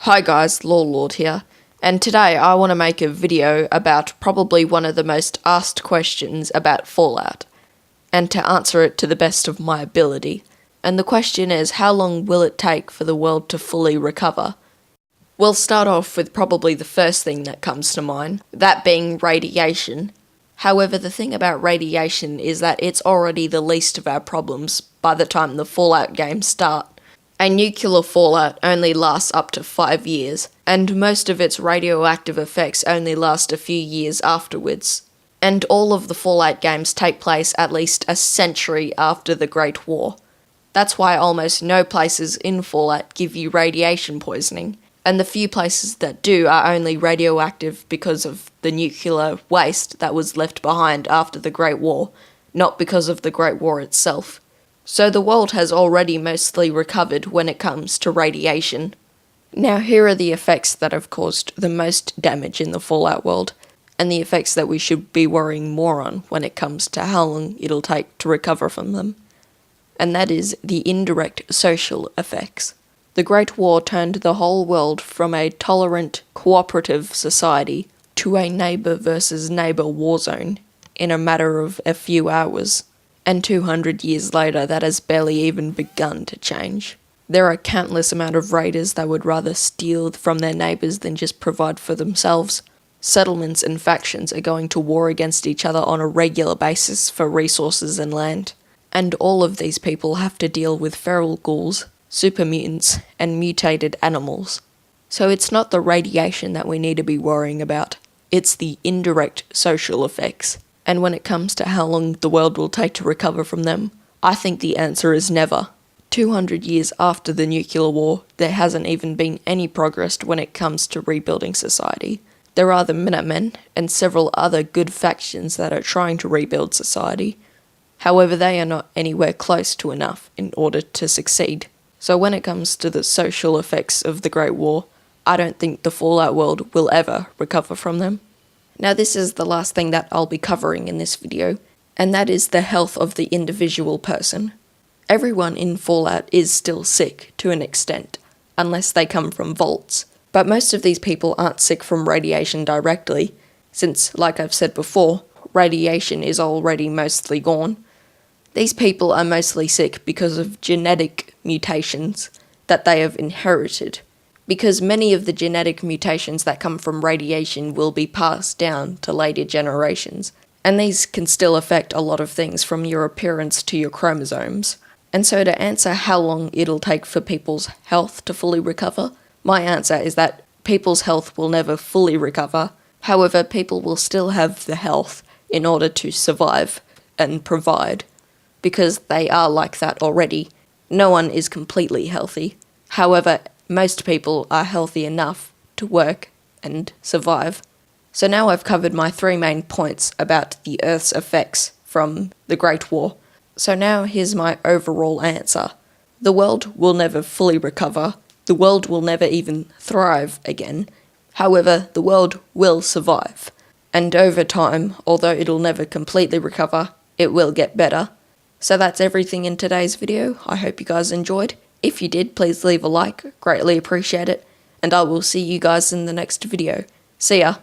Hi guys, Lord here, and today I want to make a video about probably one of the most asked questions about Fallout, and to answer it to the best of my ability. And the question is, how long will it take for the world to fully recover? We'll start off with probably the first thing that comes to mind, that being radiation. However, the thing about radiation is that it's already the least of our problems by the time the Fallout games start. A nuclear fallout only lasts up to 5 years, and most of its radioactive effects only last a few years afterwards. And all of the Fallout games take place at least a century after the Great War. That's why almost no places in Fallout give you radiation poisoning, and the few places that do are only radioactive because of the nuclear waste that was left behind after the Great War, not because of the Great War itself. So the world has already mostly recovered when it comes to radiation. Now here are the effects that have caused the most damage in the Fallout world, and the effects that we should be worrying more on when it comes to how long it'll take to recover from them. And that is the indirect social effects. The Great War turned the whole world from a tolerant, cooperative society to a neighbour versus neighbour war zone in a matter of a few hours. And 200 years later, that has barely even begun to change. There are countless amount of raiders that would rather steal from their neighbours than just provide for themselves. Settlements and factions are going to war against each other on a regular basis for resources and land. And all of these people have to deal with feral ghouls, super mutants, and mutated animals. So it's not the radiation that we need to be worrying about, it's the indirect social effects. And when it comes to how long the world will take to recover from them, I think the answer is never. 200 years after the nuclear war, there hasn't even been any progress when it comes to rebuilding society. There are the Minutemen and several other good factions that are trying to rebuild society. However, they are not anywhere close to enough in order to succeed. So when it comes to the social effects of the Great War, I don't think the Fallout world will ever recover from them. Now this is the last thing that I'll be covering in this video, and that is the health of the individual person. Everyone in Fallout is still sick to an extent, unless they come from vaults. But most of these people aren't sick from radiation directly, since, like I've said before, radiation is already mostly gone. These people are mostly sick because of genetic mutations that they have inherited, because many of the genetic mutations that come from radiation will be passed down to later generations, and these can still affect a lot of things from your appearance to your chromosomes. And so to answer how long it'll take for people's health to fully recover, my answer is that people's health will never fully recover. However, people will still have the health in order to survive and provide, because they are like that already. No one is completely healthy. However, most people are healthy enough to work and survive. So now I've covered my 3 main points about the Earth's effects from the Great War. So now here's my overall answer. The world will never fully recover. The world will never even thrive again. However, the world will survive. And over time, although it'll never completely recover, it will get better. So that's everything in today's video. I hope you guys enjoyed. If you did, please leave a like, greatly appreciate it, and I will see you guys in the next video. See ya!